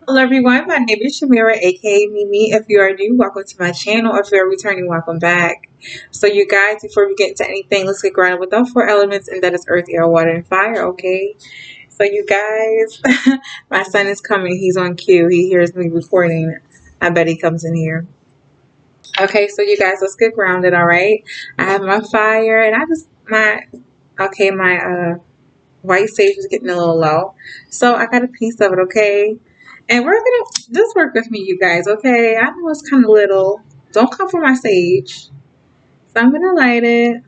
Hello everyone, my name is Shamira, aka Mimi. If you are new, welcome to my channel. If you are returning, welcome back. So you guys, before we get into anything, let's get grounded with our four elements, and that is earth, air, water, and fire, okay? So you guys, my son is coming. He's on cue. He hears me recording. I bet he comes in here. Okay, so you guys, let's get grounded, all right? I have my fire, and my white sage is getting a little low. So I got a piece of it, okay? And we're gonna just work with me, you guys, okay? I know it's kind of little. Don't come for my sage. So I'm gonna light it,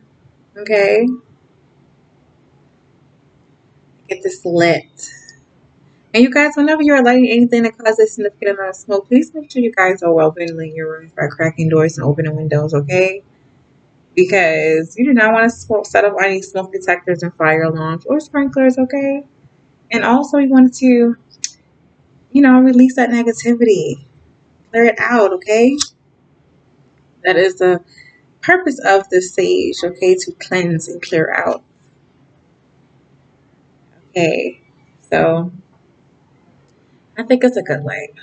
okay? Get this lit. And you guys, whenever you're lighting anything that causes a significant amount of smoke, please make sure you guys are well ventilating your rooms by cracking doors and opening windows, okay? Because you do not want to set up any smoke detectors and fire alarms or sprinklers, okay? And also, you want to, release that negativity. Clear it out, okay? That is the purpose of the sage, okay? To cleanse and clear out. Okay. So I think it's a good light.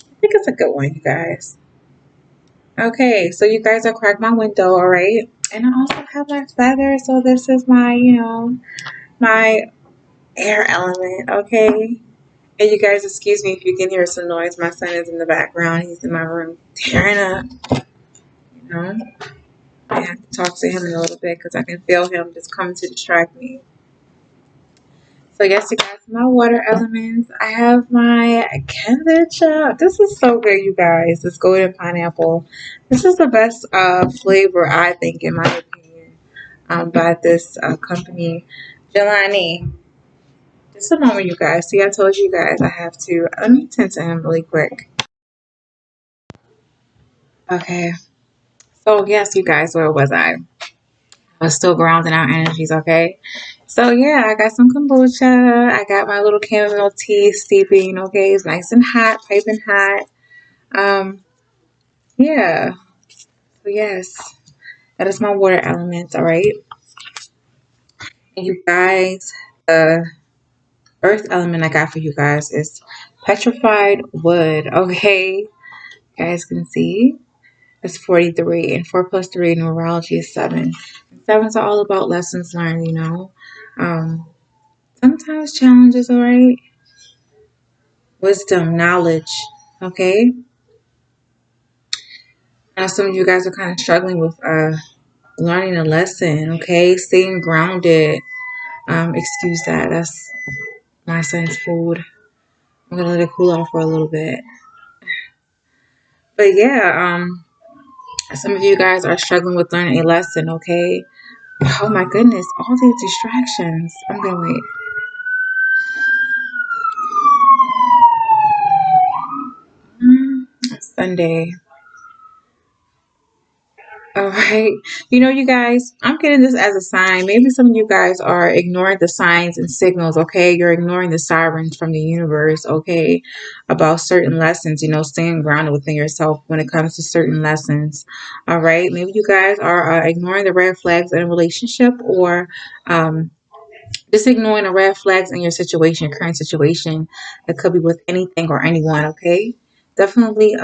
I think it's a good one, you guys. Okay, so you guys are cracked my window, all right? And I also have my feather, so this is my, my air element, okay? And you guys, excuse me if you can hear some noise. My son is in the background. He's in my room tearing up, you know? I have to talk to him in a little bit because I can feel him just coming to distract me. So yes, you guys, my water elements. I have my kombucha. This is so good, you guys. This golden pineapple. This is the best flavor, I think, in my opinion, by this company, Jelani. Just a moment, you guys. See, I told you guys I have to. Let me tend to him really quick. Okay. So yes, you guys, where was I? I was still grounding our energies, okay? So yeah, I got some kombucha. I got my little chamomile tea steeping, okay? It's nice and hot, piping hot. Um, yeah. So yes, that is my water element, all right? And you guys, the earth element I got for you guys is petrified wood, okay? You guys can see. It's 43, and 4 plus 3 in numerology is 7. And 7s are all about lessons learned, sometimes challenges, all right? Wisdom, knowledge, okay? Now, some of you guys are kind of struggling with learning a lesson, okay? Staying grounded. Excuse that. That's my son's food. I'm going to let it cool off for a little bit. But yeah, some of you guys are struggling with learning a lesson, okay? Oh my goodness, all these distractions. I'm going to wait. Sunday. All right. You guys, I'm getting this as a sign. Maybe some of you guys are ignoring the signs and signals, okay? You're ignoring the sirens from the universe, okay? About certain lessons, staying grounded within yourself when it comes to certain lessons. All right. Maybe you guys are ignoring the red flags in a relationship or just ignoring the red flags in your situation, current situation. It could be with anything or anyone, okay? Definitely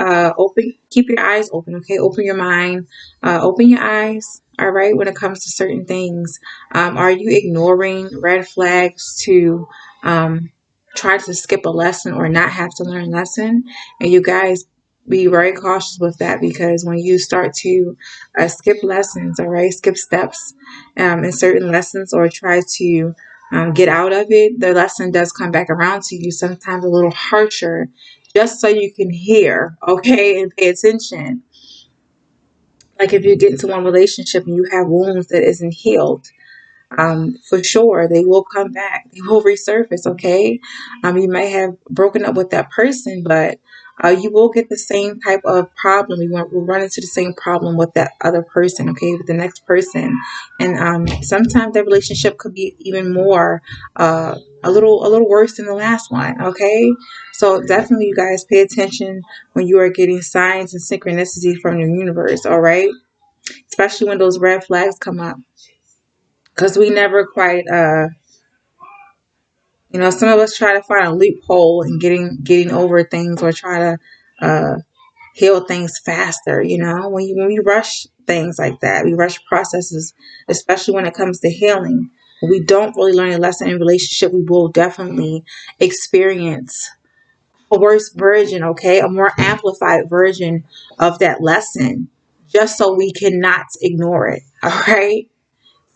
keep your eyes open, okay? Open your mind, open your eyes, all right, when it comes to certain things. Are you ignoring red flags to try to skip a lesson or not have to learn a lesson? And you guys be very cautious with that because when you start to skip lessons, all right, skip steps in certain lessons or try to get out of it, the lesson does come back around to you, sometimes a little harsher, just so you can hear, okay, and pay attention. Like if you get into one relationship and you have wounds that isn't healed, for sure they will come back. They will resurface, okay? You may have broken up with that person, but you will get the same type of problem. We'll run into the same problem with that other person, okay, with the next person. And sometimes that relationship could be even more, a little worse than the last one, okay? So definitely, you guys pay attention when you are getting signs and synchronicity from the universe, all right? Especially when those red flags come up because we never quite You know, some of us try to find a loophole in getting over things, or try to uh, heal things faster. You know, when we rush things like that, we rush processes, especially when it comes to healing. When we don't really learn a lesson in relationship, we will definitely experience a worse version, okay, a more amplified version of that lesson, just so we cannot ignore it. All right.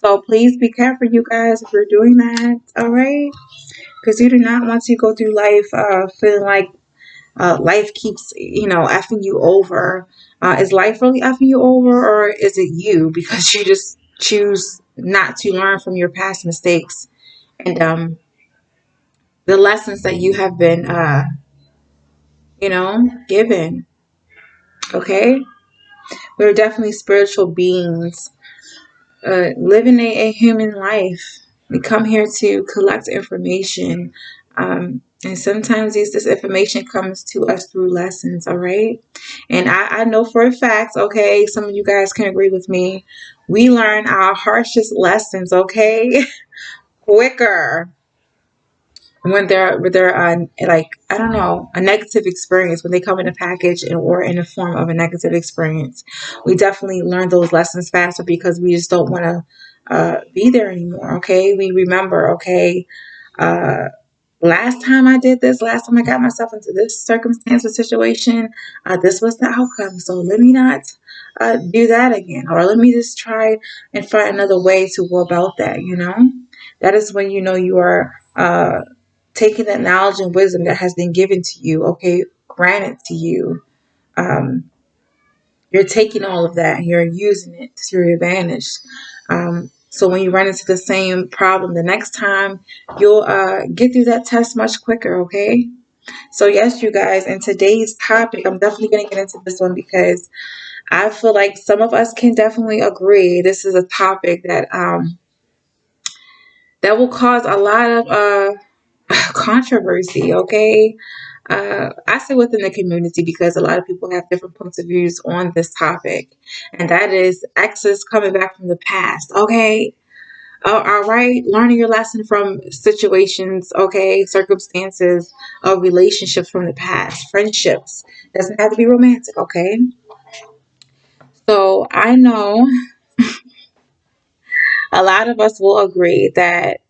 So please be careful, you guys, if you're doing that. All right, because you do not want to go through life feeling like life keeps, effing you over. Is life really effing you over, or is it you because you just choose not to learn from your past mistakes and the lessons that you have been, given? Okay, we're definitely spiritual beings living a human life. We come here to collect information. And sometimes this information comes to us through lessons, all right? And I know for a fact, okay, some of you guys can agree with me. We learn our harshest lessons, okay, quicker when they're like, I don't know, a negative experience, when they come in a package or in the form of a negative experience. We definitely learn those lessons faster because we just don't want to be there anymore. Okay, we remember. Okay, uh, last time I did this, last time I got myself into this circumstance or situation, this was the outcome. So let me not do that again, or let me just try and find another way to go about that. That is when you know you are taking that knowledge and wisdom that has been given to you, okay, granted to you. Um, you're taking all of that and you're using it to your advantage. So when you run into the same problem the next time, you'll get through that test much quicker, okay? So yes, you guys, in today's topic, I'm definitely going to get into this one because I feel like some of us can definitely agree this is a topic that will cause a lot of controversy, okay? I say within the community because a lot of people have different points of views on this topic, and that is exes coming back from the past, okay? All right, learning your lesson from situations, okay, circumstances of relationships from the past, friendships. Doesn't have to be romantic, okay? So I know a lot of us will agree that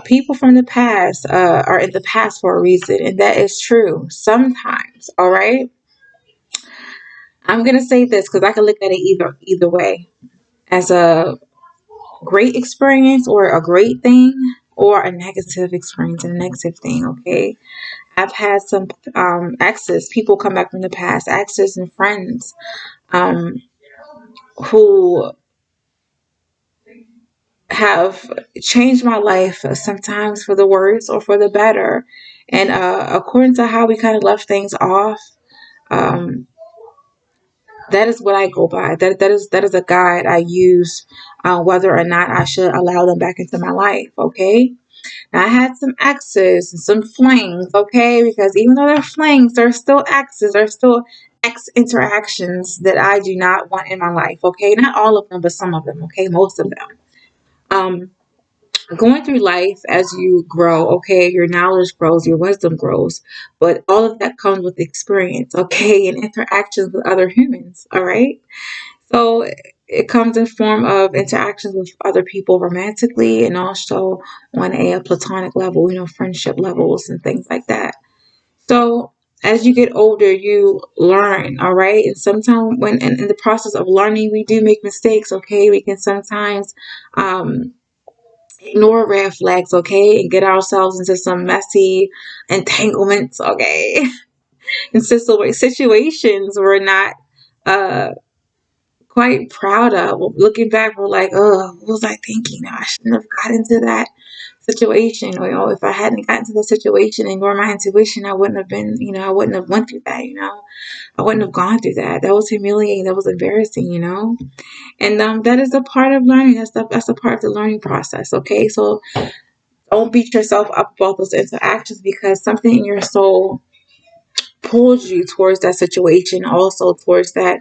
people from the past are in the past for a reason, and that is true sometimes. All right, I'm gonna say this because I can look at it either way, as a great experience or a great thing, or a negative experience and a negative thing. Okay, I've had some exes, people come back from the past, exes and friends um, who have changed my life, sometimes for the worse or for the better. And according to how we kind of left things off, um, that is what I go by. That is a guide I use, whether or not I should allow them back into my life. Okay. Now I had some exes and some flings. Okay, because even though they're flings, they're still exes. They're still ex interactions that I do not want in my life. Okay, not all of them, but some of them. Okay, most of them. Um, Going through life as you grow, okay, your knowledge grows, your wisdom grows, but all of that comes with experience, okay, and interactions with other humans, all right? So it comes in form of interactions with other people romantically and also on a platonic level, friendship levels and things like that. So as you get older, you learn, all right? And sometimes when in the process of learning, we do make mistakes, okay? We can sometimes ignore red flags, okay, and get ourselves into some messy entanglements, okay, and situations we're not uh, quite proud of. Looking back, we're like, oh, what was I thinking? I shouldn't have got into that situation. Or, if I hadn't gotten into the situation and ignored my intuition, I wouldn't have been, I wouldn't have went through that, I wouldn't have gone through that. That was humiliating. That was embarrassing. And that is a part of learning. That's a part of the learning process. Okay, so don't beat yourself up about those interactions because something in your soul pulls you towards that situation, also towards that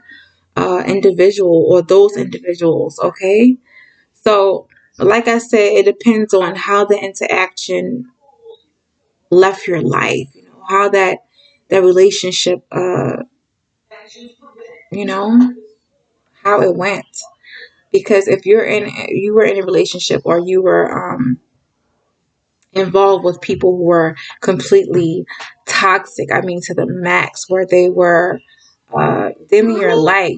individual or those individuals. Okay, so like I said, it depends on how the interaction left your life, how that relationship, you know, how it went. Because if you were in a relationship, or you were involved with people who were completely toxic, I mean to the max, where they were dimming your light,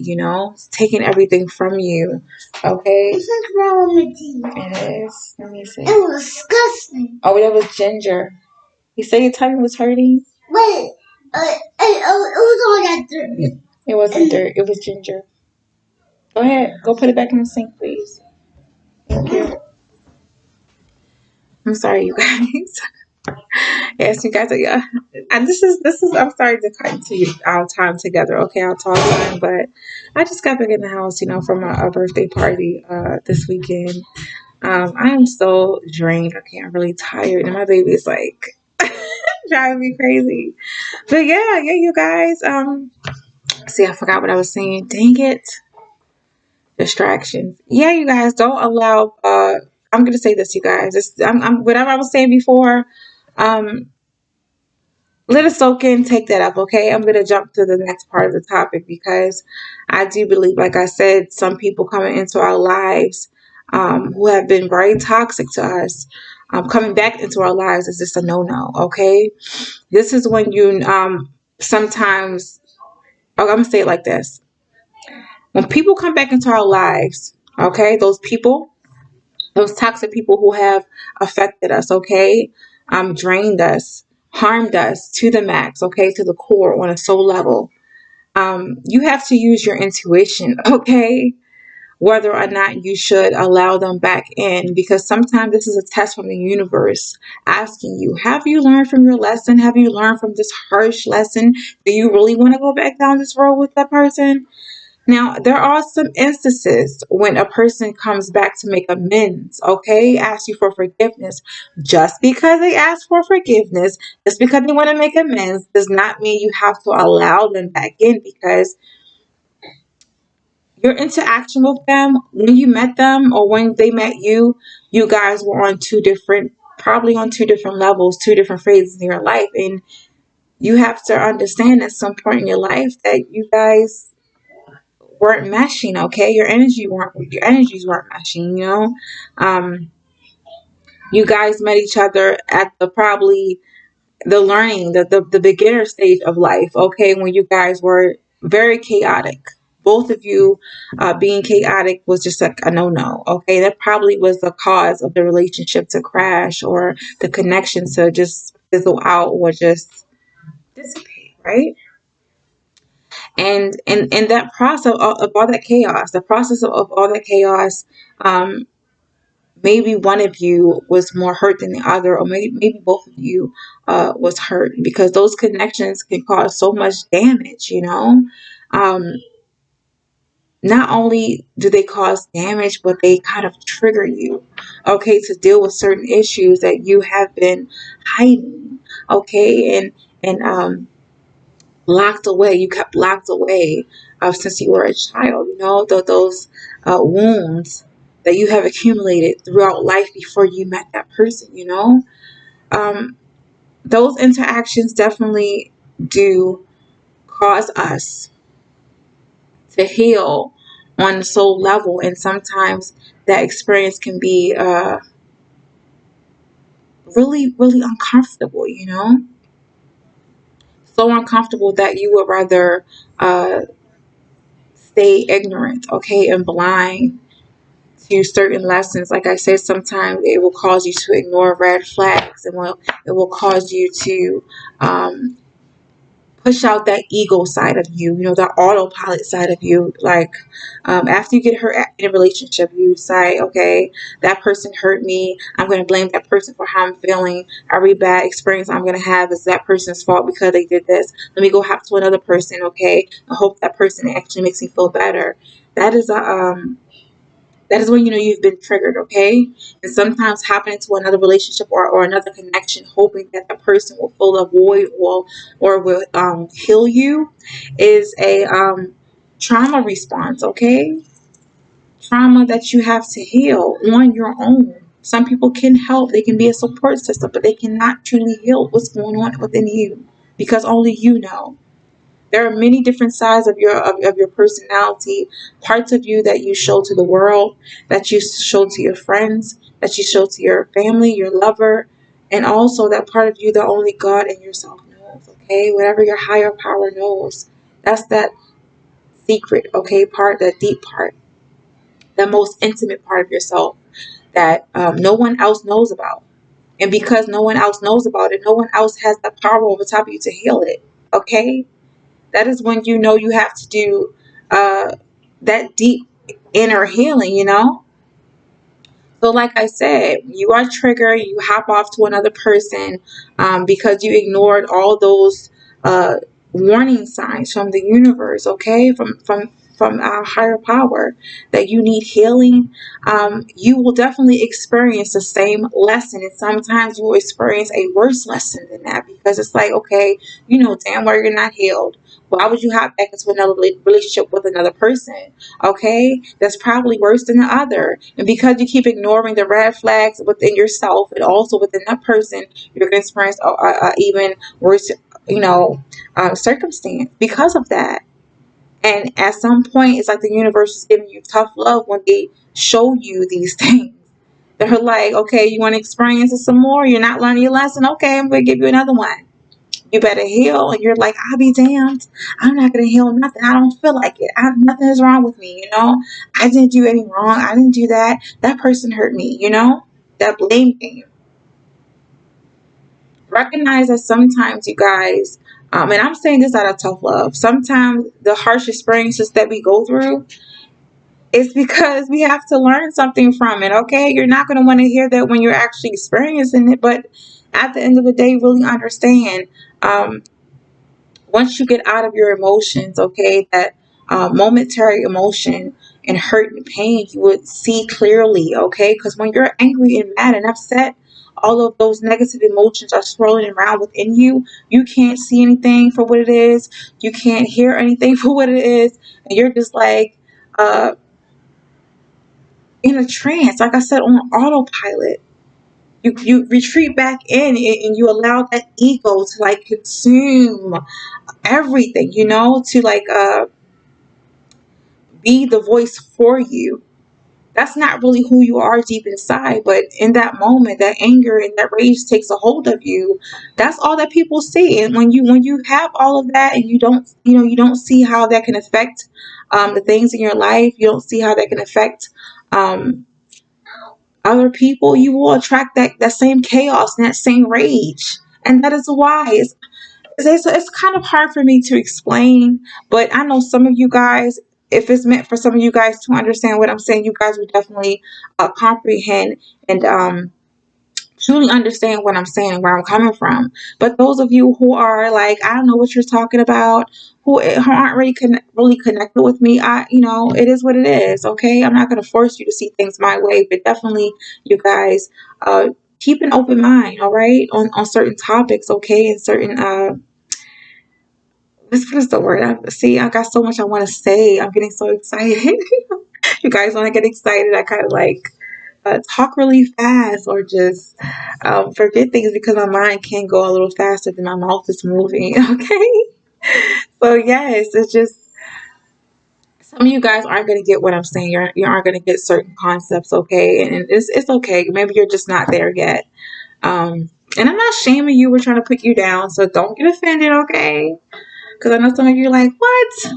taking everything from you. Okay. What's wrong with you? It is. Let me see. It was disgusting. Oh, that was ginger. You say your tummy was hurting? Wait, it was all that dirt. It wasn't dirt. It was ginger. Go ahead. Go put it back in the sink, please. Thank you. I'm sorry, you guys. Yes, you guys are. Yeah. And this is. I'm sorry to cut into our time together. Okay, our talk time, but I just got back in the house, from a birthday party this weekend. I am so drained. Okay, I'm really tired, and my baby is like driving me crazy. But yeah, you guys. See, I forgot what I was saying. Dang it. Distractions. Yeah, you guys, don't allow. I'm gonna say this, you guys. I'm whatever I was saying before. Um, Let it soak in. Take that up, okay? I'm gonna jump to the next part of the topic, because I do believe, like I said, some people coming into our lives, who have been very toxic to us, coming back into our lives is just a no-no. Okay, this is when you sometimes. I'm gonna say it like this: when people come back into our lives, okay, those toxic people who have affected us, okay, drained us, harmed us to the max, okay, to the core on a soul level. You have to use your intuition, okay, whether or not you should allow them back in, because sometimes this is a test from the universe asking you, have you learned from your lesson? Have you learned from this harsh lesson? Do you really want to go back down this road with that person? Now, there are some instances when a person comes back to make amends, okay? Ask you for forgiveness. Just because they ask for forgiveness, just because they want to make amends, does not mean you have to allow them back in, because your interaction with them, when you met them or when they met you, you guys were on probably on two different levels, two different phases in your life. And you have to understand at some point in your life that you guys weren't meshing, okay? Your energies weren't meshing, Um, you guys met each other at probably the learning, the beginner stage of life, okay, when you guys were very chaotic. Both of you being chaotic was just like a no-no, okay? That probably was the cause of the relationship to crash, or the connection to just fizzle out, or just dissipate, right? And that process of all that chaos, the process of all that chaos, um, maybe one of you was more hurt than the other, or maybe both of you was hurt, because those connections can cause so much damage, um, not only do they cause damage, but they kind of trigger you, okay, to deal with certain issues that you have been hiding, okay, and locked away. You kept locked away since you were a child. Those wounds that you have accumulated throughout life before you met that person. Um, those interactions definitely do cause us to heal on the soul level, and sometimes that experience can be really, really uncomfortable. So uncomfortable that you would rather stay ignorant, okay, and blind to certain lessons. Like I said, sometimes it will cause you to ignore red flags, and it will cause you to push out that ego side of you, that autopilot side of you. Like after you get hurt in a relationship, you say, okay, that person hurt me. I'm going to blame that person for how I'm feeling. Every bad experience I'm going to have is that person's fault because they did this. Let me go have to another person, okay, and hope that person actually makes me feel better. That is when you've been triggered, okay? And sometimes hopping into another relationship or another connection, hoping that the person will fill the void or will heal you, is a trauma response, okay? Trauma that you have to heal on your own. Some people can help, they can be a support system, but they cannot truly heal what's going on within you, because only you know. There are many different sides of your personality, parts of you that you show to the world, that you show to your friends, that you show to your family, your lover, and also that part of you that only God and yourself knows, okay? Whatever your higher power knows. That's that secret, okay, part, that deep part, the most intimate part of yourself that no one else knows about. And because no one else knows about it, no one else has the power over top of you to heal it, okay? That is when you know you have to do uh, that deep inner healing, you know? So, like I said, you are triggered, you hop off to another person because you ignored all those uh, warning signs from the universe, okay? From our higher power that you need healing. You will definitely experience the same lesson, and sometimes you will experience a worse lesson than that, because it's like, okay, you know damn well you're not healed. Why would you hop back into another relationship with another person? Okay, that's probably worse than the other. And because you keep ignoring the red flags within yourself and also within that person, you're going to experience even worse, you know, circumstance because of that. And at some point, it's like the universe is giving you tough love when they show you these things. They're like, okay, you want to experience it some more? You're not learning your lesson? Okay, I'm going to give you another one. You better heal. And you're like, I'll be damned. I'm not going to heal nothing. I don't feel like it. Nothing is wrong with me, you know? I didn't do any wrong. I didn't do that. That person hurt me, you know? That blame game. Recognize that sometimes, you guys, and I'm saying this out of tough love, sometimes the harsh experiences that we go through is because we have to learn something from it, okay? You're not going to want to hear that when you're actually experiencing it, but at the end of the day, really understand. Once you get out of your emotions, okay, that momentary emotion and hurt and pain, you would see clearly, okay? Because when you're angry and mad and upset, all of those negative emotions are swirling around within you. You can't see anything for what it is. You can't hear anything for what it is. And you're just like uh, in a trance, like I said, on autopilot. You retreat back in and you allow that ego to like consume everything, you know, to like be the voice for you. That's not really who you are deep inside, but in that moment, that anger and that rage takes a hold of you. That's all that people see. And when you have all of that and you don't, you know, you don't see how that can affect the things in your life, you don't see how that can affect um, other people, you will attract that same chaos and that same rage. And that is why it's kind of hard for me to explain, but I know some of you guys, if it's meant for some of you guys to understand what I'm saying, you guys will definitely comprehend and truly understand what I'm saying and where I'm coming from. But those of you who are like, I don't know what you're talking about, who aren't really connected with me, it is what it is. Okay, I'm not going to force you to see things my way, but definitely, you guys, keep an open mind. All right, on certain topics. Okay, and certain what is the word? I got so much I want to say. I'm getting so excited. You guys, when I get excited, I kind of like talk really fast or just forget things because my mind can go a little faster than my mouth is moving. Okay. So, yes, it's just some of you guys aren't going to get what I'm saying. You aren't going to get certain concepts. Okay. And it's okay. Maybe you're just not there yet. And I'm not shaming you. We're trying to put you down. So don't get offended. Okay. Because I know some of you are like, what?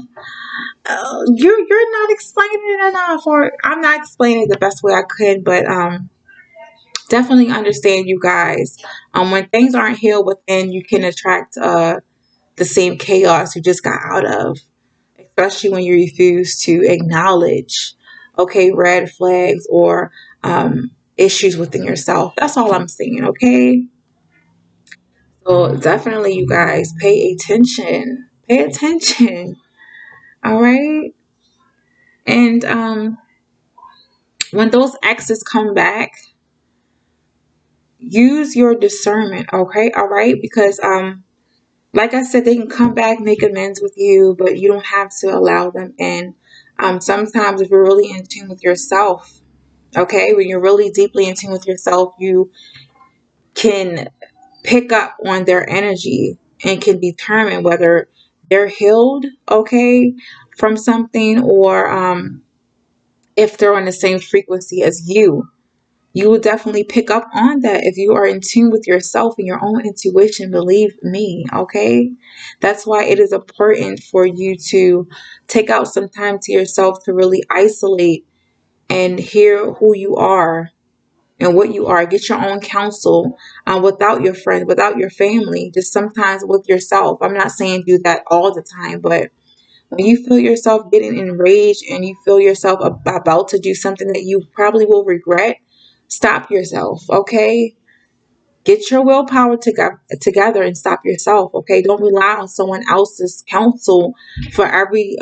You're not explaining it enough, or I'm not explaining it the best way I could, but definitely understand, you guys. When things aren't healed within, you can attract the same chaos you just got out of, especially when you refuse to acknowledge, okay, red flags or issues within yourself. That's all I'm saying, okay? So definitely, you guys, pay attention. Pay attention. All right. And when those exes come back, use your discernment, okay? All right? Because like I said, they can come back, make amends with you, but you don't have to allow them in. Sometimes if you're really in tune with yourself, Okay, when you're really deeply in tune with yourself, you can pick up on their energy and can determine whether they're healed, okay, from something, or if they're on the same frequency as you. You will definitely pick up on that if you are in tune with yourself and your own intuition. Believe me, okay? That's why it is important for you to take out some time to yourself to really isolate and hear who you are and what you are. Get your own counsel without your friends, without your family, just sometimes with yourself. I'm not saying do that all the time, but when you feel yourself getting enraged and you feel yourself about to do something that you probably will regret, stop yourself, okay? Get your willpower together and stop yourself, okay? Don't rely on someone else's counsel for every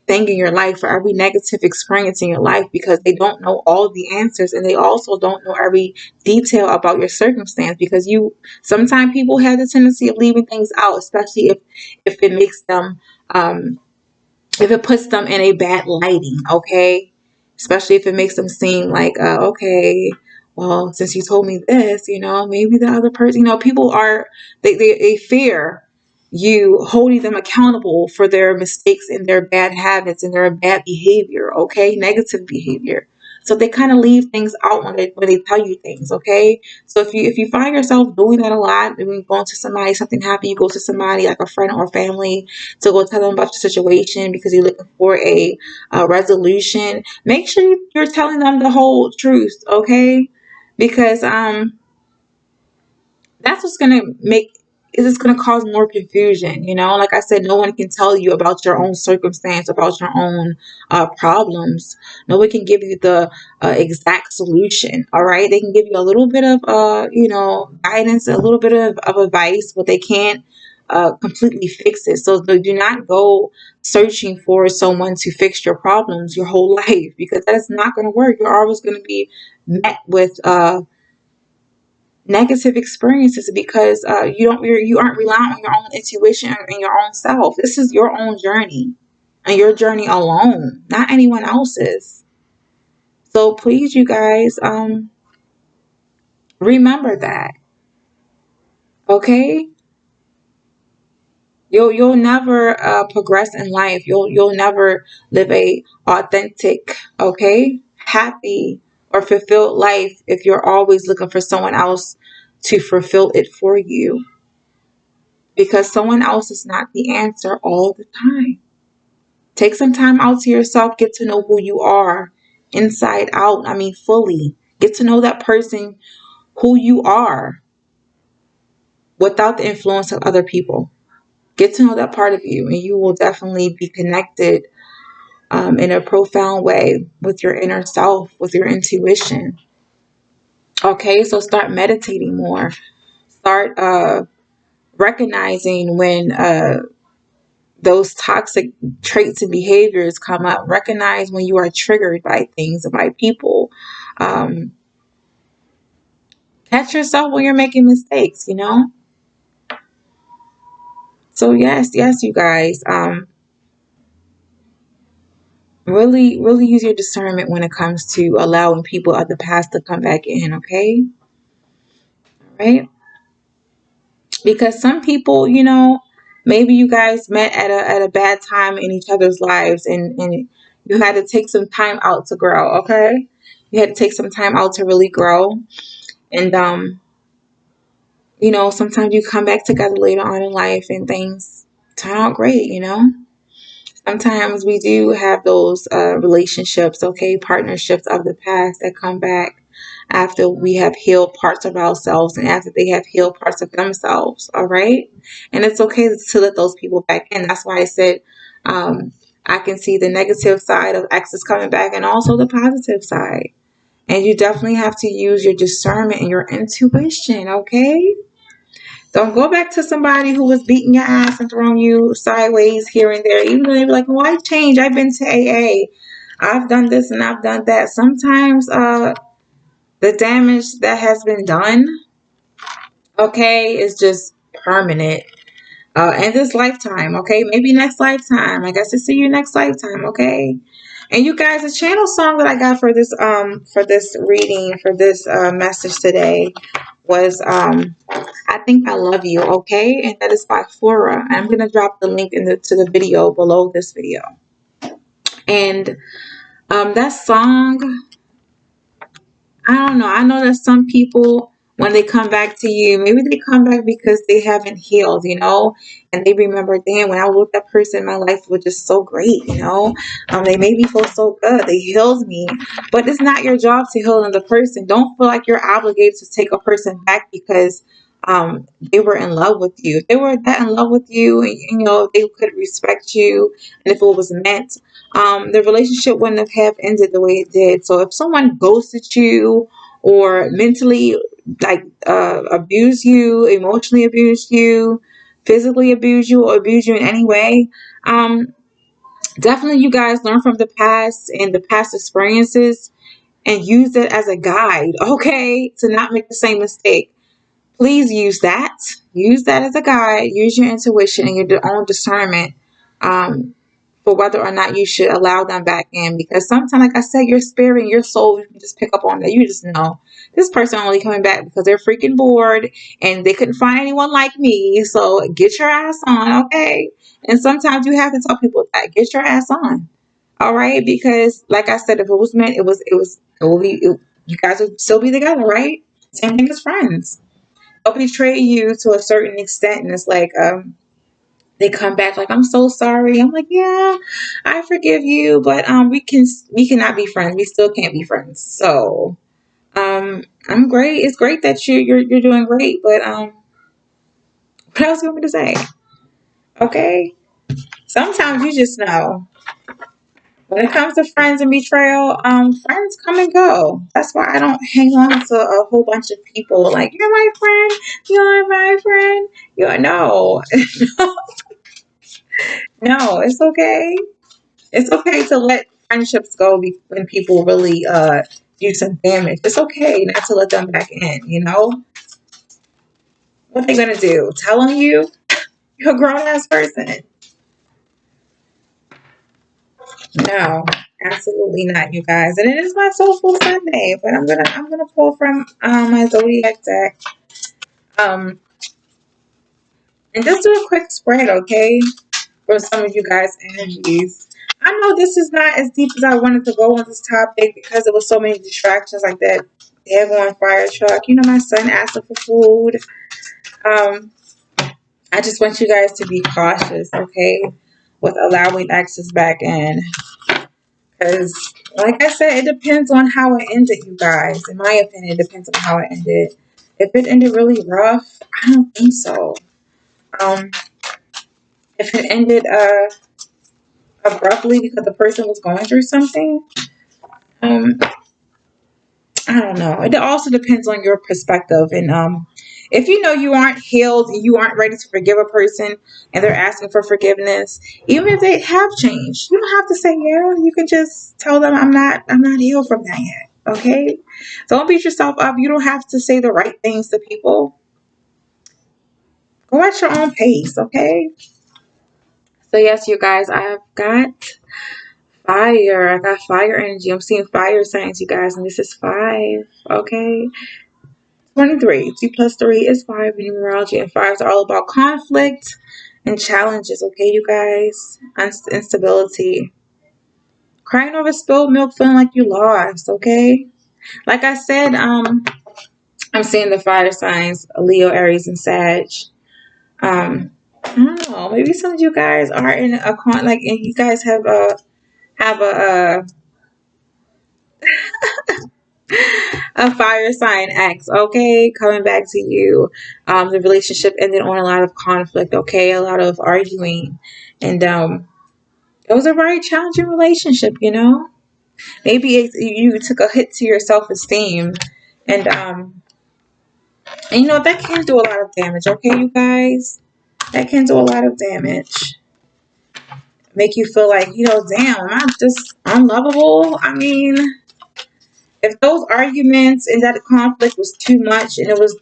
thing in your life, for every negative experience in your life, because they don't know all the answers, and they also don't know every detail about your circumstance, because you sometimes people have the tendency of leaving things out, especially if it makes them if it puts them in a bad lighting, okay? Especially if it makes them seem like, okay, well, since you told me this, maybe the other person, people are, they fear you holding them accountable for their mistakes and their bad habits and their bad behavior, okay? Negative behavior. So they kind of leave things out when they tell you things, okay? So if you find yourself doing that a lot, when you go to somebody, something happened, you go to somebody like a friend or family to go tell them about your situation because you're looking for a resolution, make sure you're telling them the whole truth, okay? Because that's what's gonna make is it's gonna cause more confusion. Like I said, no one can tell you about your own circumstance, about your own problems. No one can give you the exact solution. All right, they can give you a little bit of guidance, a little bit of advice, but they can't completely fix it. So do not go searching for someone to fix your problems your whole life, because that is not going to work. You're always going to be met with negative experiences because you aren't relying on your own intuition and your own self. This is your own journey and your journey alone, not anyone else's. So please, you guys, remember that. Okay, you'll never progress in life. You'll never live a authentic, okay, happy or fulfilled life if you're always looking for someone else to fulfill it for you, because someone else is not the answer all the time. Take some time out to yourself, get to know who you are inside out. I mean, fully. Get to know that person, who you are, without the influence of other people. Get to know that part of you, and you will definitely be connected in a profound way with your inner self, with your intuition. Okay, so start meditating more. Start recognizing when those toxic traits and behaviors come up. Recognize when you are triggered by things and by people. Um, Catch yourself when you're making mistakes. So yes, you guys. Really, really use your discernment when it comes to allowing people of the past to come back in. Okay, right? Because some people, maybe you guys met at a bad time in each other's lives, and you had to take some time out to grow. Okay, you had to take some time out to really grow, and sometimes you come back together later on in life and things turn out great. Sometimes we do have those relationships, okay, partnerships of the past that come back after we have healed parts of ourselves and after they have healed parts of themselves, all right? And it's okay to let those people back in. That's why I said I can see the negative side of exes coming back and also the positive side. And you definitely have to use your discernment and your intuition, okay? Don't go back to somebody who was beating your ass and throwing you sideways here and there. Even though they be like, why change? I've been to AA. I've done this and I've done that. Sometimes the damage that has been done, okay, is just permanent. And this lifetime, okay? Maybe next lifetime. I guess to see you next lifetime, okay? And you guys, the channel song that I got for this reading, for this message today was I Think I Love You, okay? And that is by Flora. I'm gonna drop the link to the video below this video. And that song, I don't know. I know that some people, when they come back to you, maybe they come back because they haven't healed, and they remember, damn, when I was with that person, my life was just so great. They made me feel so good. They healed me. But it's not your job to heal another person. Don't feel like you're obligated to take a person back because they were in love with you. If they were that in love with you, and they could respect you, and if it was meant, the relationship wouldn't have ended the way it did. So if someone ghosted you or mentally abused you, emotionally abused you, physically abused you, or abused you in any way, definitely you guys learn from the past and the past experiences and use it as a guide, okay, to not make the same mistake. Please use that. Use that as a guide. Use your intuition and your own discernment for whether or not you should allow them back in. Because sometimes, like I said, your spirit and your soul, you can just pick up on that. You just know this person only coming back because they're freaking bored and they couldn't find anyone like me. So get your ass on, okay? And sometimes you have to tell people that. Get your ass on. All right? Because like I said, if it was meant, you guys would still be together, right? Same thing as friends. They'll betray you to a certain extent, and it's like they come back like, I'm so sorry. I'm like, yeah, I forgive you, but we cannot be friends. We still can't be friends. So I'm great. It's great that you're doing great, but what else you want me to say? Okay. Sometimes you just know. When it comes to friends and betrayal, friends come and go. That's why I don't hang on to a whole bunch of people like, you're my friend, you're my friend. You're no. No, it's okay. It's okay to let friendships go when people really do some damage. It's okay not to let them back in. What they gonna do? Tell them you're a grown ass person. No, absolutely not, you guys. And it is my Soulful Sunday, but I'm gonna pull from my zodiac deck. And just do a quick spread, okay? For some of you guys' energies. I know this is not as deep as I wanted to go on this topic because there was so many distractions like that daggone fire truck. My son asking for food. I just want you guys to be cautious, okay, with allowing access back in. Because, like I said, it depends on how it ended, you guys. In my opinion, it depends on how it ended. If it ended really rough, I don't think so. If it ended abruptly because the person was going through something, I don't know. It also depends on your perspective. And if you aren't healed and you aren't ready to forgive a person and they're asking for forgiveness, even if they have changed, you don't have to say yeah. You can just tell them I'm not healed from that yet. Okay? Don't beat yourself up. You don't have to say the right things to people. Go at your own pace, okay? So yes, you guys, I have got fire. I got fire energy. I'm seeing fire signs, you guys, and this is 5. Okay. 23. 2 plus 3 is 5 in numerology, and 5s are all about conflict and challenges, okay, you guys? Instability. Crying over spilled milk, feeling like you lost, okay? Like I said, I'm seeing the fire signs, Leo, Aries, and Sag. I don't know. Maybe some of you guys are in and you guys have a fire sign X, okay, coming back to you. The relationship ended on a lot of conflict, okay, a lot of arguing, and it was a very challenging relationship. Maybe you took a hit to your self-esteem, and that can do a lot of damage, okay, you guys. That can do a lot of damage. Make you feel like, damn, am I just unlovable? I mean, if those arguments and that conflict was too much and it was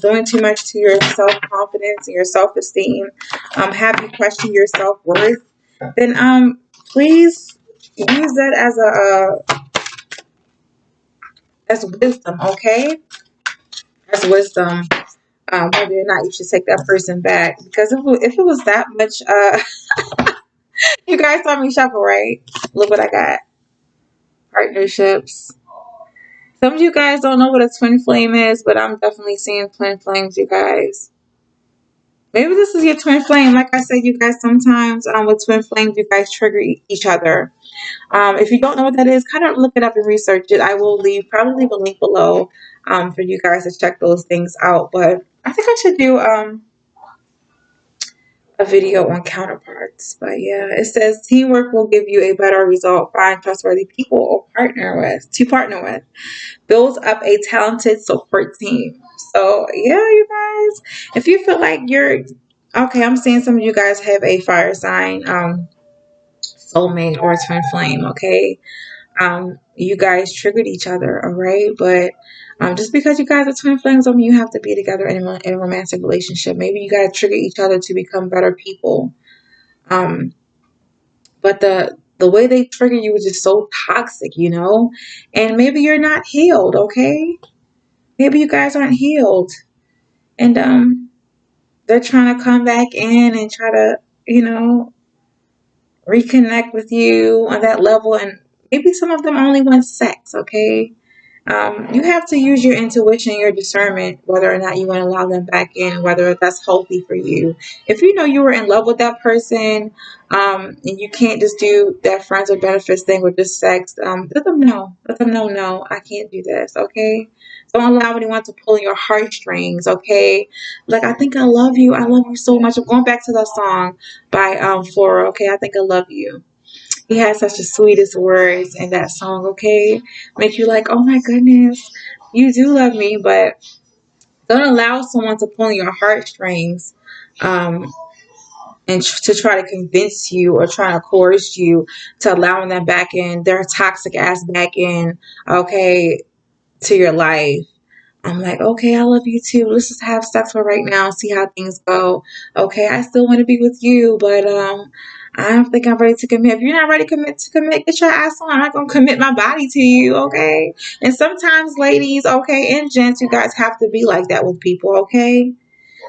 doing too much to your self-confidence and your self-esteem, have you question your self-worth, then please use that as a as wisdom, okay? As wisdom. Whether or not you should take that person back, because if it was that much, you guys saw me shuffle, right? Look what I got. Partnerships. Some of you guys don't know what a twin flame is, but I'm definitely seeing twin flames, you guys. Maybe this is your twin flame. Like I said, you guys, sometimes with twin flames, you guys trigger each other. If you don't know what that is, kind of look it up and research it. I will probably leave a link below for you guys to check those things out. But I think I should do a video on counterparts. But yeah, it says teamwork will give you a better result. Find trustworthy people or partner with. Builds up a talented support team. So yeah, you guys, if you feel like you're okay, I'm seeing some of you guys have a fire sign, soulmate or twin flame. Okay, you guys triggered each other, all right, but just because you guys are twin flames don't mean you have to be together in a romantic relationship. Maybe you guys trigger each other to become better people, but the way they trigger you is just so toxic, and maybe you're not healed. Okay, maybe you guys aren't healed, and they're trying to come back in and try to reconnect with you on that level, and maybe some of them only want sex. Okay, you have to use your intuition, your discernment, whether or not you want to allow them back in, whether that's healthy for you. If you know you were in love with that person, and you can't just do that friends with benefits thing with just sex, let them know. Let them know, no, I can't do this, okay? Don't allow anyone to pull your heartstrings, okay? Like, I think I love you. I love you so much. I'm going back to that song by Flora, okay? I think I love you. He has such the sweetest words in that song, okay? Make you like, oh my goodness, you do love me, but don't allow someone to pull your heartstrings um, and to try to convince you or try to coerce you to allowing them back in, their toxic ass back in, okay, to your life. I'm like, okay, I love you too. Let's just have sex for right now, see how things go. Okay, I still want to be with you, but I don't think I'm ready to commit. If you're not ready to commit, get your ass on. I'm not gonna commit my body to you, okay? And sometimes, ladies, okay, and gents, you guys have to be like that with people, okay?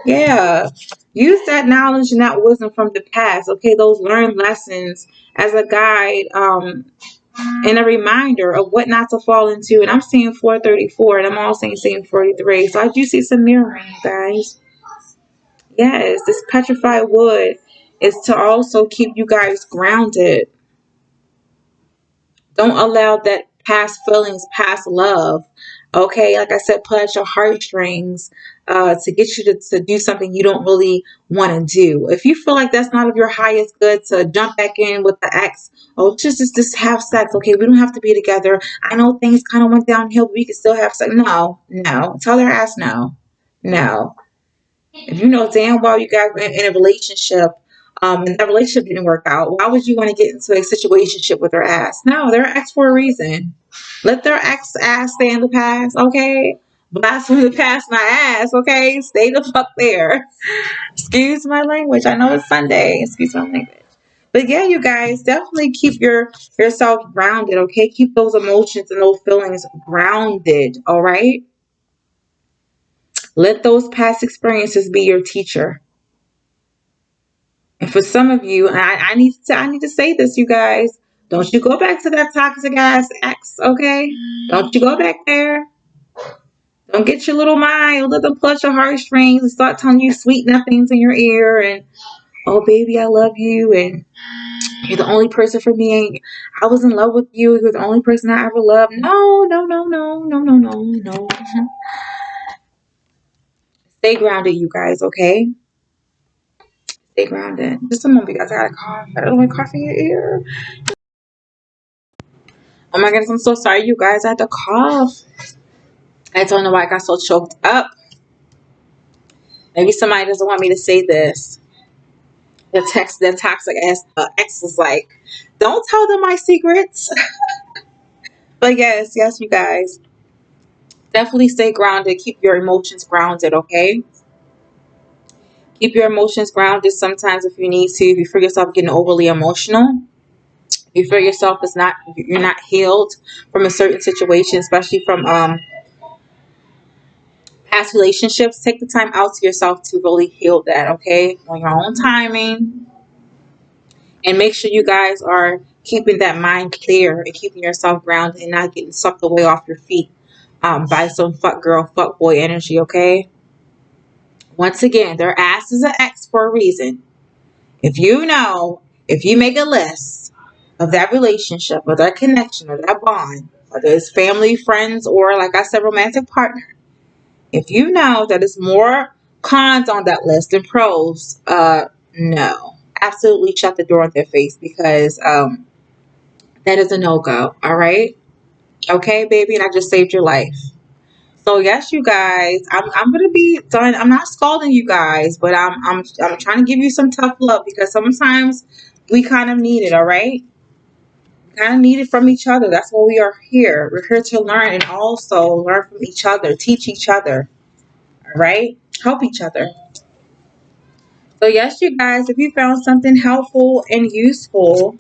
Yeah. Use that knowledge and that wisdom from the past, okay? Those learned lessons as a guide, and a reminder of what not to fall into. And I'm seeing 434, and I'm also seeing 43. So I do see some mirroring, guys. Yes, this petrified wood is to also keep you guys grounded. Don't allow that past feelings, past love. Okay, like I said, pull at your heartstrings to get you to do something you don't really want to do. If you feel like that's not of your highest good to jump back in with the ex, oh, just have sex. Okay, we don't have to be together. I know things kind of went downhill, but we can still have sex. No, no. Tell their ass no. No. If you know damn well you got in a relationship, and that relationship didn't work out, why would you want to get into a situationship with their ass? No, they're ex for a reason. Let their ex ass stay in the past, okay? Blast from the past, my ass, okay? Stay the fuck there. Excuse my language. I know it's Sunday. Excuse my language. But yeah, you guys, definitely keep yourself grounded, okay? Keep those emotions and those feelings grounded, all right? Let those past experiences be your teacher. And for some of you, and I need to say this, you guys, don't you go back to that toxic ass ex, okay? Don't you go back there. Don't get your little mind, let them pluck your heartstrings and start telling you sweet nothings in your ear and oh baby, I love you and you're the only person for me and I was in love with you. You're the only person I ever loved. No, no, no, no, no, no, no, no. Stay grounded, you guys, okay? Stay grounded. Just a moment, you guys. I got a cough. I don't want to cough in your ear. Oh my goodness, I'm so sorry, you guys. I had to cough. I don't know why I got so choked up. Maybe somebody doesn't want me to say this. The toxic ass ex was like, don't tell them my secrets. But yes, you guys. Definitely stay grounded. Keep your emotions grounded, okay? Keep your emotions grounded sometimes if you need to. If you feel yourself getting overly emotional, You feel yourself is not, you're not healed from a certain situation, especially from past relationships, take the time out to yourself to really heal that, okay? On your own timing. And make sure you guys are keeping that mind clear and keeping yourself grounded and not getting sucked away off your feet by some fuck girl, fuck boy energy, okay? Once again, their ass is an X for a reason. If you know, if you make a list of that relationship or that connection or that bond, whether it's family, friends, or like I said, romantic partner, if you know that it's more cons on that list than pros, no. Absolutely shut the door on their face because that is a no-go. All right? Okay, baby, and I just saved your life. So yes, you guys, I'm gonna be done. I'm not scalding you guys, but I'm trying to give you some tough love because sometimes we kind of need it. All right, we kind of need it from each other. That's why we are here. We're here to learn and also learn from each other, teach each other. All right, help each other. So yes, you guys, if you found something helpful and useful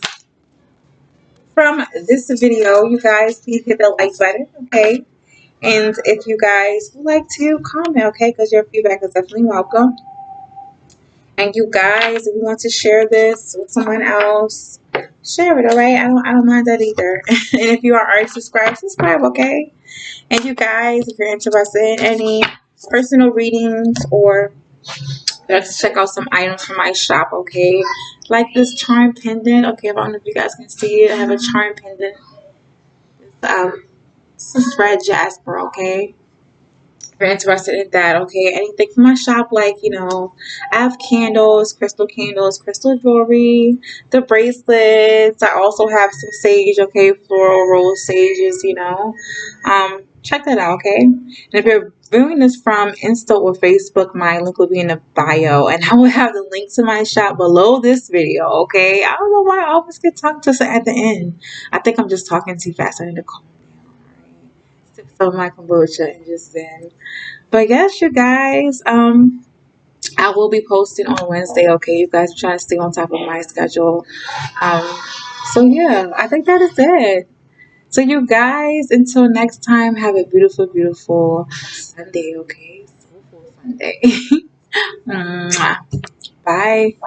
from this video, you guys please hit the like button, okay? And if you guys would like to comment, okay, because your feedback is definitely welcome. And you guys, if you want to share this with someone else, share it, all right? I don't mind that either. And if you are already subscribed, subscribe, okay? And you guys, if you're interested in any personal readings or let's check out some items from my shop, okay? Like this charm pendant. Okay, I don't know if you guys can see it. I have a charm pendant. It's some red jasper, okay? If you're interested in that, okay? Anything from my shop, like, I have candles, crystal jewelry, the bracelets. I also have some sage, okay? Floral rose sages. Check that out, okay? And if you're viewing this from Insta or Facebook, my link will be in the bio. And I will have the link to my shop below this video, okay? I don't know why I always get tongue twisted at the end. I think I'm just talking too fast. I need to calm down, alright? Sip some of my kombucha and just then. But yes, you guys, I will be posting on Wednesday. Okay, you guys are trying to stay on top of my schedule. Um, so yeah, I think that is it. So you guys, until next time, have a beautiful, beautiful Sunday. Okay, Soulful Sunday. Mwah. Bye.